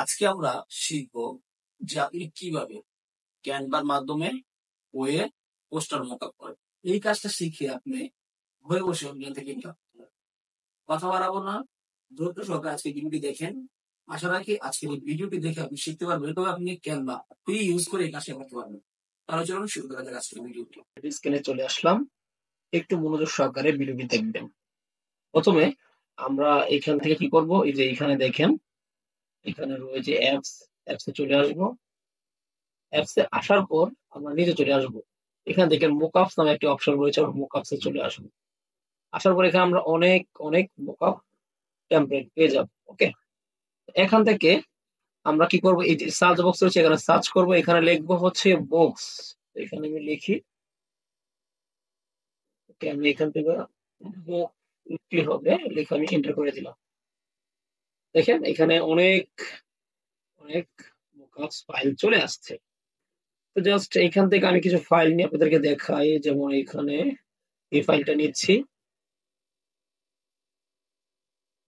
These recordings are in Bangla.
আজকে আমরা শিখবো যে আপনি কিভাবে ক্যানভার মাধ্যমে ওয়ে পোস্টার মকআপ করেন। এই কাজটা শিখে আপনি ঘরে বসে অনলাইন থেকে ইনকাম করতে পারবেন। কথা বাড়াবো না, ধৈর্য সহকারে আজকে ভিডিওটি দেখেন। আশা রাখি আজকের এই ভিডিওটি দেখে আপনি শিখতে পারবেন, তবে আপনি ক্যানভা ফ্রি ইউজ করে এই কাজটা করতে পারবেন। তাহলে চলুন শুরু করা যাক আজকের ভিডিওটি। স্ক্রিনে চলে আসলাম, একটু মনোযোগ সহকারে ভিডিওটি দেখবেন। প্রথমে আমরা এখান থেকে কি করব, এই যে এখানে দেখেন, এখানে রয়েছে অ্যাপসে চলে আসবো। অ্যাপসে আসার পর আমরা নিচে চলে আসবো। এখানে দেখেন মোকআপস নামে একটি অপশন রয়েছে, আমরা মোকআপসে চলে আসবো। আসার পর এখানে আমরা অনেক অনেক মোকআপ টেমপ্লেট পেয়ে যাব। ওকে, এখান থেকে আমরা কি করব, এই যে সার্চ বক্স রয়েছে এখানে সার্চ করব। এখানে লিখবো হচ্ছে বক্স, এখানে আমি লিখি। ওকে, আমি এখান থেকে কি হবে লেখা আমি এন্টার করে দিলাম। দেখেন এখানে অনেক অনেক মোকআপস ফাইল চলে আসছে। তো জাস্ট এখান থেকে আমি কিছু ফাইল নিয়ে আপনাদেরকে দেখাই। যেমন এখানে এই ফাইলটা নিচ্ছি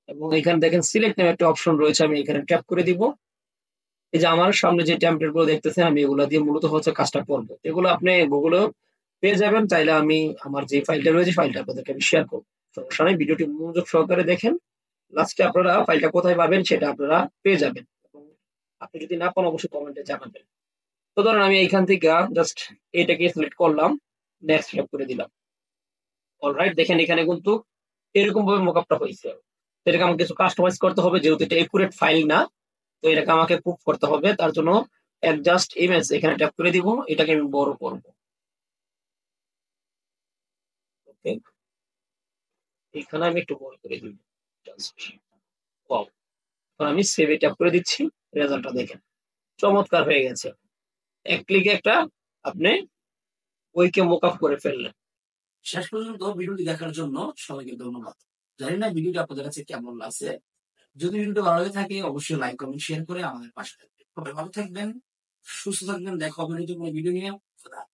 এবং এখানে দেখেন সিলেক্ট নামে একটা অপশন রয়েছে, আমি এখানে ট্যাপ করে দিব। এই যে আমার সামনে যে টেমপ্লেট গুলো দেখতেছেন, আমি এগুলো দিয়ে মূলত হচ্ছে কাজটা করব। এগুলো আপনি গুগলে পেয়ে যাবেন, চাইলে আমি আমার যে ফাইলটা রয়েছে ফাইলটা আপনাদেরকে আমি শেয়ার করবো। সমস্যা নাই, ভিডিওটি মনোযোগ সহকারে দেখেন। লাস্টে আপনারা ফাইলটা কোথায় পাবেন সেটা আপনারা পেয়ে যাবেন। এবং আপনি যদি না পান অবশ্যই কমেন্টে জানাবেন। তো ধরেন আমি এইখান থেকে জাস্ট এটাকে সিলেক্ট করলাম, নেক্সট ট্যাপ করে দিলাম। অলরাইট, দেখেন এখানে কিন্তু এরকম ভাবে মকআপটা হয়েছে। এটাকে আমাকে কিছু কাস্টমাইজ করতে হবে, যেহেতু এটা একুরেট ফাইল না। তো এটাকে আমাকে প্রুফ করতে হবে, তার জন্য অ্যাডজাস্ট ইমেজ এখানে ট্যাপ করে দিব। এটাকে আমি বড় করব। ওকে, এখানে আমি একটু বড় করে দিব। Just wow. এখন আমি সেভে ট্যাপ করে দিচ্ছি। রেজাল্টটা দেখেন, চমৎকার হয়ে গেছে। এক ক্লিকে একটা আপনি ওইকে মকআপ করে ফেললেন। শেষ পর্যন্ত ভিডিওটি দেখার জন্য সবাইকে ধন্যবাদ। জানি না ভিডিওটি আপনাদের কাছে কেমন লাগছে। যদি ভিডিওটি ভালো লাগে থাকে অবশ্যই লাইক কমেন্ট শেয়ার করে আমাদের পাশে থাকবেন। সবাই ভালো থাকবেন, সুস্থ থাকবেন। দেখা হবে নতুন কোনো ভিডিও নিয়ে। খোদা হাফেজ।